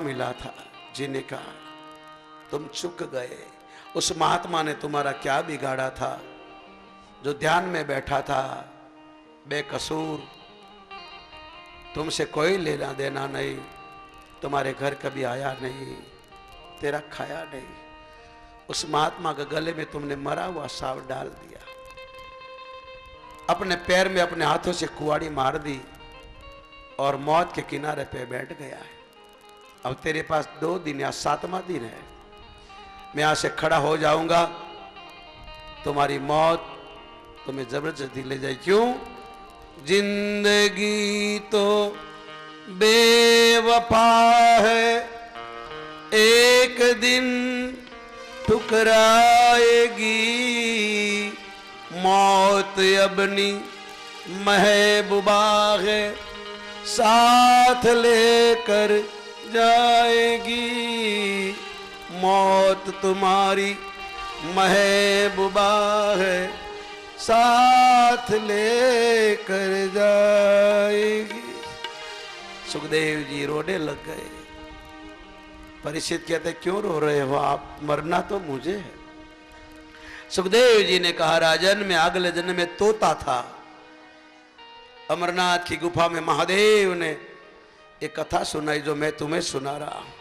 मिला था जीने का, तुम चूक गए। उस महात्मा ने तुम्हारा क्या बिगाड़ा था? जो ध्यान में बैठा था बेकसूर, तुमसे कोई लेना देना नहीं, तुम्हारे घर कभी आया नहीं, तेरा खाया नहीं। उस महात्मा के गले में तुमने मरा हुआ सांप डाल दिया, अपने पैर में अपने हाथों से कुआड़ी मार दी और मौत के किनारे पे बैठ गया है। अब तेरे पास 2 दिन या 7वां दिन है। मैं यहां से खड़ा हो जाऊंगा, तुम्हारी मौत तुम्हें जबरदस्ती ले जाए। क्यों? जिंदगी तो बेवफा है, एक दिन ठुकराएगी। मौत अपनी महबूबा है, साथ लेकर जाएगी। मौत तुम्हारी महबूबा है, साथ लेकर जाएगी। सुखदेव जी रोने लग गए। परीक्षित कहते क्यों रो रहे हो आप? मरना तो मुझे है। सुखदेव जी ने कहा राजन, मैं अगले जन्म में तोता था। अमरनाथ की गुफा में महादेव ने एक कथा सुनाई जो मैं तुम्हें सुना रहा हूं।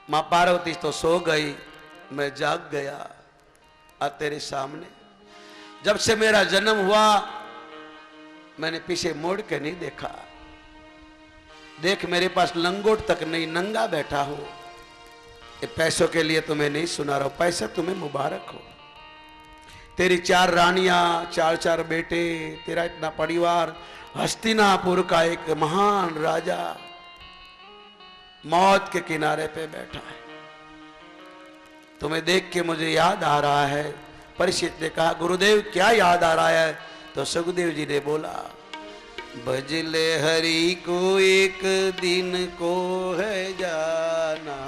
मां पार्वती तो सो गई, मैं जाग गया और तेरे सामने। जब से मेरा जन्म हुआ मैंने पीछे मोड़ के नहीं देखा। देख मेरे पास लंगोट तक नहीं, नंगा बैठा हो। ये पैसों के लिए तुम्हें नहीं सुना रहा हूं, पैसा तुम्हें मुबारक हो। तेरी 4 रानियां, 4 बेटे, तेरा इतना परिवार, हस्तिनापुर का एक महान राजा मौत के किनारे पे बैठा है। तुम्हें देख के मुझे याद आ रहा है। परीक्षित ने कहा गुरुदेव क्या याद आ रहा है? तो सुखदेव जी ने बोला भजले हरि को एक दिन को है जाना,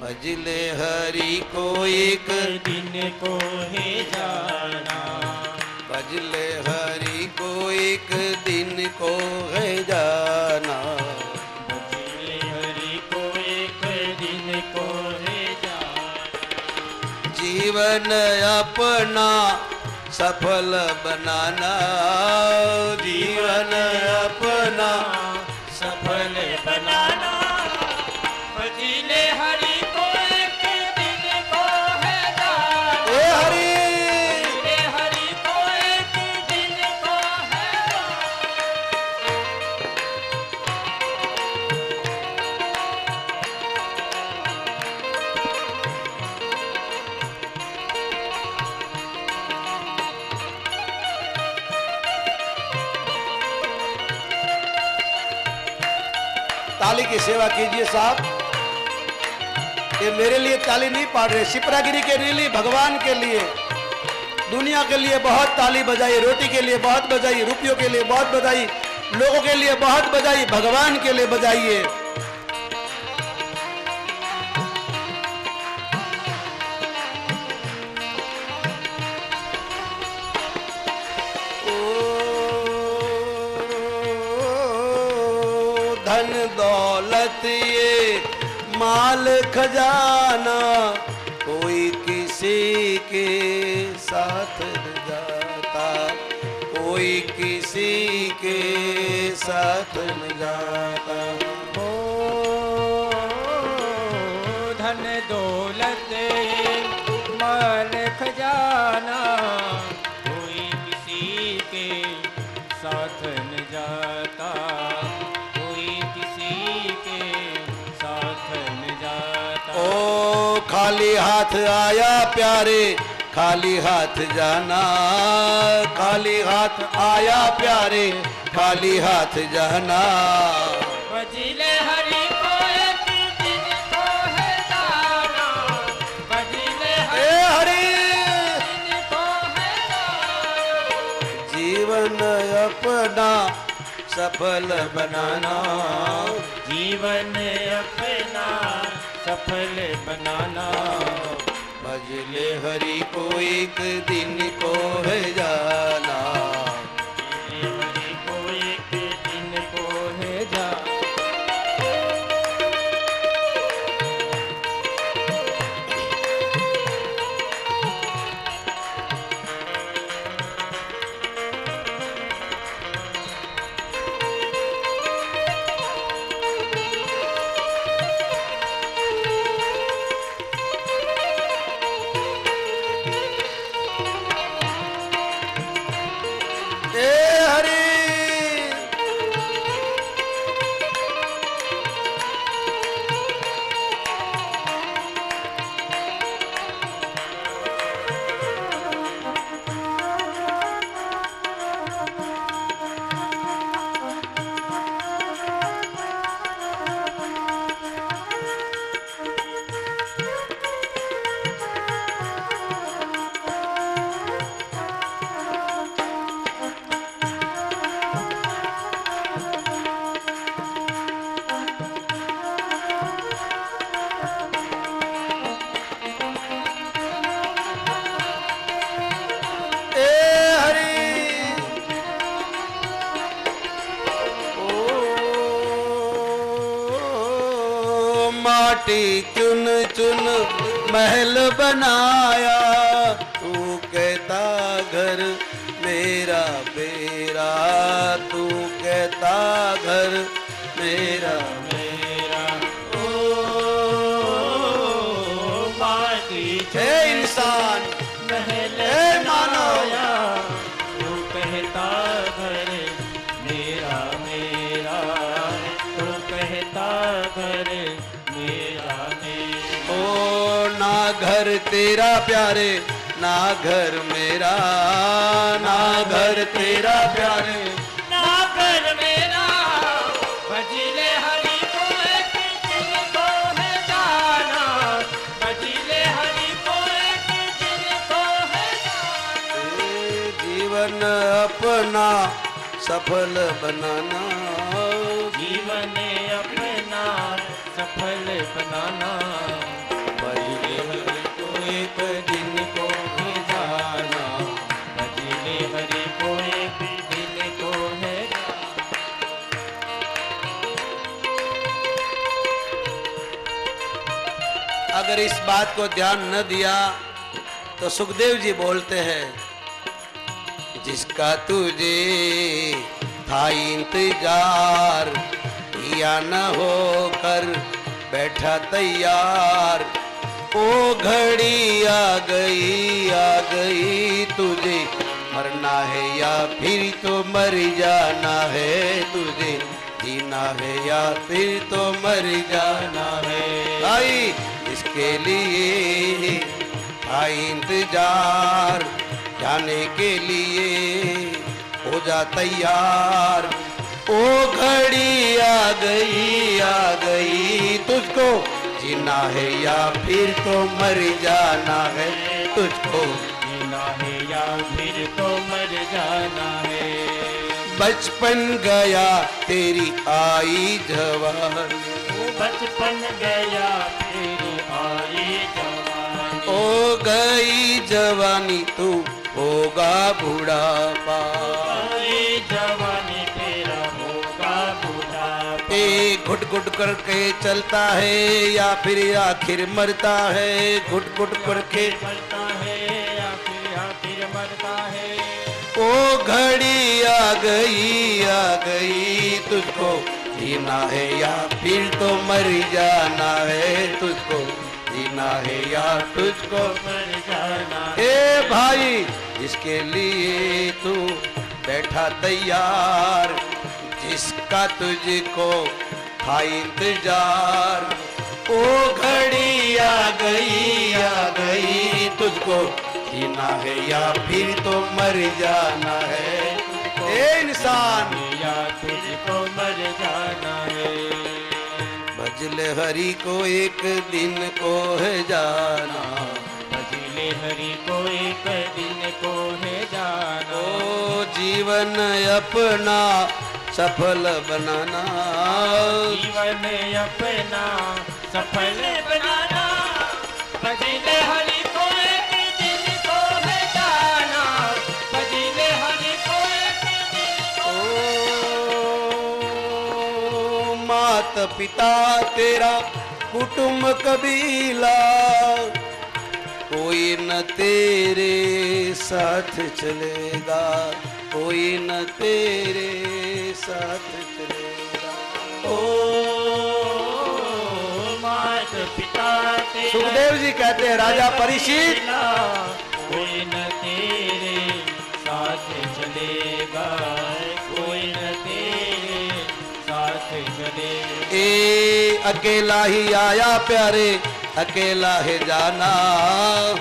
भजले हरि को एक दिन को है जाना, भजले हरि को एक दिन को है जाना, भजले हरि को एक दिन को है जाना। जीवन अपना सफल बनाना, जीवन अपना सफल बनाना, भजले हरि को एक दिन को है जाना, ए हरि भजले हरि को एक दिन को है ताली की सेवा कीजिए साहब। ये मेरे लिए ताली नहीं पाड़ रहे, शिप्रागिरी के लिए, भगवान के लिए, दुनिया के लिए बहुत ताली बजाई, रोटी के लिए बहुत बजाई, रुपयों के लिए बहुत बजाई, लोगों के लिए बहुत बजाई, भगवान के लिए बजाइए। धन दौलत ये माल खजाना, कोई किसी के साथ न जाता, कोई किसी के साथ न जाता। ओ धन दौलत माल खजाना, कोई किसी के साथ न जाता, कोई किसी के साथ न जाता। ओ खाली हाथ आया प्यारे, खाली हाथ जाना, खाली हाथ आया प्यारे, खाली हाथ जाना। भजले हरि को एक दिन को है जाना, भजले ए हरि दिन को है जाना। जीवन अपना सफल बनाना, जीवन अपना सफल बनाना, भजले हरि को एक दिन को है जाना। भजले हरि को एक दिन को है जाना। माटी चुन चुन महल बनाया, तू कहता घर मेरा बेरा, तू कहता घर मेरा मेरा। ओ माटी हे इंसान, महल हे मानव, बनाया, तू कहता घर मेरा मेरा, तू कहता घर मेरा मेरा। ओ ना घर तेरा प्यारे, ना घर मेरा, ना घर तेरा प्यारे, ना घर मेरा, भजिले हरि को एक दिन को है जाना, भजिले हरि को एक दिन को है जाना। ए जीवन अपना सफल बनाना, जीवन अपना सफल बनाना, भजिले हरि को एक दिन को है जाना, भजिले हरि को एक दिन को है जाना। अगर इस बात को ध्यान न दिया तो सुखदेव जी बोलते हैं, जिसका तुझे था इंतजार, या न होकर बैठा तैयार, ओ घड़ी आ गई तुझे मरना है या फिर तो मर जाना है, तुझे जीना है या फिर तो मर जाना है। भाई इसके लिए था इंतजार, जाने के लिए हो जा तैयार, ओ घड़ी आ गई तुझको जीना है या फिर तो मर जाना है, तुझको जीना है या फिर तो मर जाना है। बचपन गया तेरी आई जवानी, वो बचपन गया तेरी आई जवानी, ओ गई जवानी तू होगा बुढ़ापा, आई जवानी तेरा होगा बुढ़ापा। ए घुट घुट करके चलता है या फिर आखिर मरता है, घुट घुट करके मरता है या फिर आखिर मरता है। ओ घड़ी आ गई तुझको जीना है या फिर तो मर जाना है, तुझको जीना है या तुझको मर जाना है। ए भाई जिसके लिए तू बैठा तैयार, जिसका तुझको था इंतजार, ओ घड़ी आ गई तुझको जीना है या फिर तो मर जाना है। ए इंसान या तुझको मर जाना है। भजले हरि को एक दिन को है जाना, भजिले हरि को एक दिन को है जाना। ओ जीवन अपना सफल बनाना, जीवन अपना सफल बनाना, भजिले हरि को एक दिन को है जाना, भजिले हरि को एक दिन को। ओ माता पिता तेरा कुटुंब कबीला, कोई न तेरे साथ चलेगा, कोई न तेरे साथ चलेगा। ओ मात पिता तेरा सुखदेव जी कहते हैं राजा परीक्षित, कोई न तेरे साथ चलेगा, कोई न तेरे साथ चलेगा। ए अकेला ही आया प्यारे, अकेला है जाना,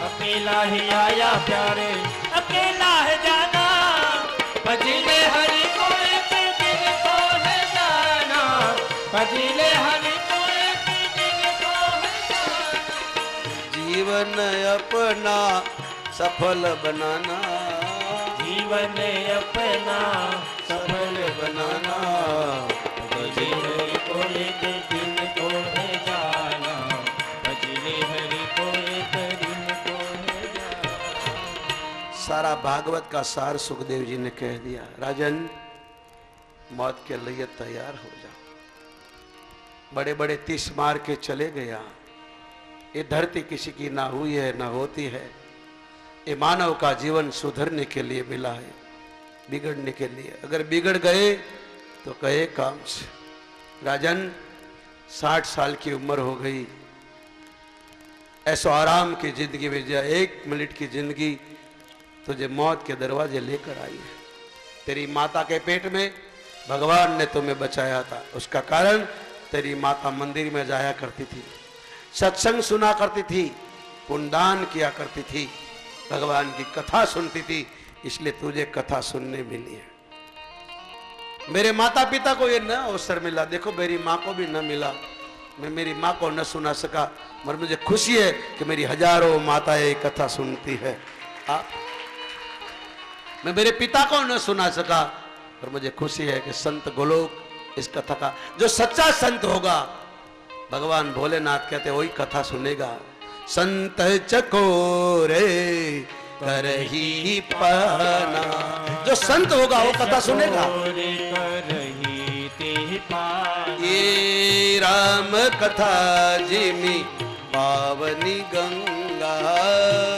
अकेला ही आया प्यारे, अकेला है जाना, भजिले हरि को एक दिन को है जाना, भजिले हरि को एक दिन को है जाना। जीवन अपना सफल बनाना, जीवन अपना सफल बनाना, भजिले हरि को एक दिन को है जाना, भजिले हरि को एक दिन को है जाना। सारा भागवत का सार सुखदेव जी ने कह दिया। राजन मौत के लिए तैयार हो जाओ। बड़े बड़े तीस मार के चले गया। ये धरती किसी की ना हुई है ना होती है। ये मानव का जीवन सुधरने के लिए मिला है, बिगड़ने के लिए। अगर बिगड़ गए तो कहे काम से। राजन 60 साल की उम्र हो गई, ऐसो आराम की जिंदगी में जा 1 मिनट की जिंदगी तुझे मौत के दरवाजे लेकर आई है। तेरी माता के पेट में भगवान ने तुम्हें बचाया था। उसका कारण तेरी माता मंदिर में जाया करती थी, सत्संग सुना करती थी, पुण्यदान किया करती थी, भगवान की कथा सुनती थी, इसलिए तुझे कथा सुनने मिली है। मेरे माता पिता को ये न अवसर मिला, देखो मेरी माँ को भी न मिला, मैं मेरी माँ को न सुना सका, मगर मुझे खुशी है कि मेरी हजारों माताएं कथा सुनती है। मैं मेरे पिता को न सुना सका, और मुझे खुशी है कि संत गोलोक इस कथा का, जो सच्चा संत होगा, भगवान भोलेनाथ कहते वही कथा सुनेगा। संत चकोरे करही पाना, जो संत होगा वो कथा सुनेगा। ये राम कथा जिमी पावनी गंगा,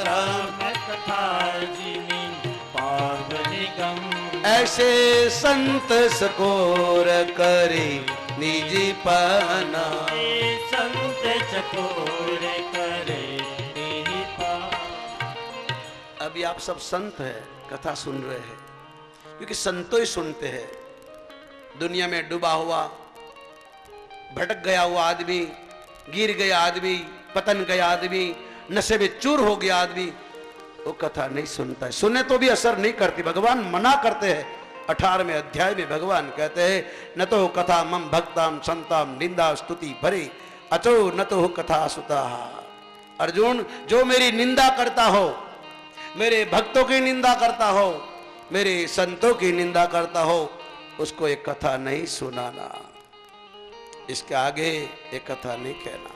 राम कथा जिमी पावनी गंगा, ऐसे संत सकोर करे निजी पाना, संत चकोर करे निजी पाना। अभी आप सब संत हैं, कथा सुन रहे हैं, क्योंकि संतों ही सुनते हैं। दुनिया में डूबा हुआ, भटक गया हुआ आदमी, गिर गया आदमी, पतन गया आदमी, नशे में चूर हो गया आदमी, वो कथा नहीं सुनता है। सुने तो भी असर नहीं करती, भगवान मना करते हैं। 18वें अध्याय में भगवान कहते हैं, न तो कथा मम भक्ताम संताम निंदा स्तुति भरे अचो न तो कथा सुता। अर्जुन, जो मेरी निंदा करता हो, मेरे भक्तों की निंदा करता हो, मेरे संतों की निंदा करता हो, उसको एक कथा नहीं सुनाना, इसके आगे एक कथा नहीं कहना।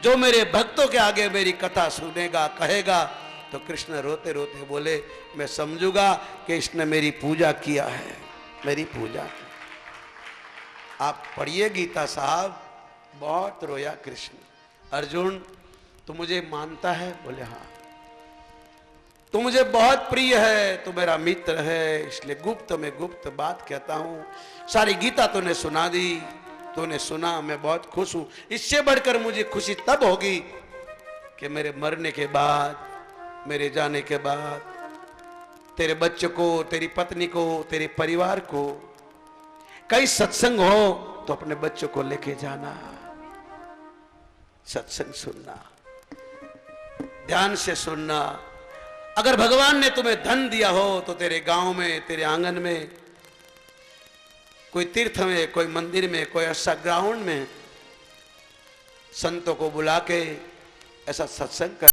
जो मेरे भक्तों के आगे मेरी कथा सुनेगा, कहेगा, तो कृष्ण रोते रोते बोले, मैं समझूंगा कि इसने मेरी पूजा किया है, मेरी पूजा की। आप पढ़िए गीता साहब, बहुत रोया कृष्ण। अर्जुन, तू मुझे मानता है? बोले हाँ। तू मुझे बहुत प्रिय है, तू मेरा मित्र है, इसलिए गुप्त में गुप्त बात कहता हूं। सारी गीता तूने सुना दी, तूने सुना, मैं बहुत खुश हूं। इससे बढ़कर मुझे खुशी तब होगी कि मेरे मरने के बाद, मेरे जाने के बाद, तेरे बच्चों को, तेरी पत्नी को, तेरे परिवार को कई सत्संग हो तो अपने बच्चों को लेके जाना, सत्संग सुनना, ध्यान से सुनना। अगर भगवान ने तुम्हें धन दिया हो तो तेरे गांव में, तेरे आंगन में, कोई तीर्थ में, कोई मंदिर में, कोई ऐसा ग्राउंड में संतों को बुला के ऐसा सत्संग कर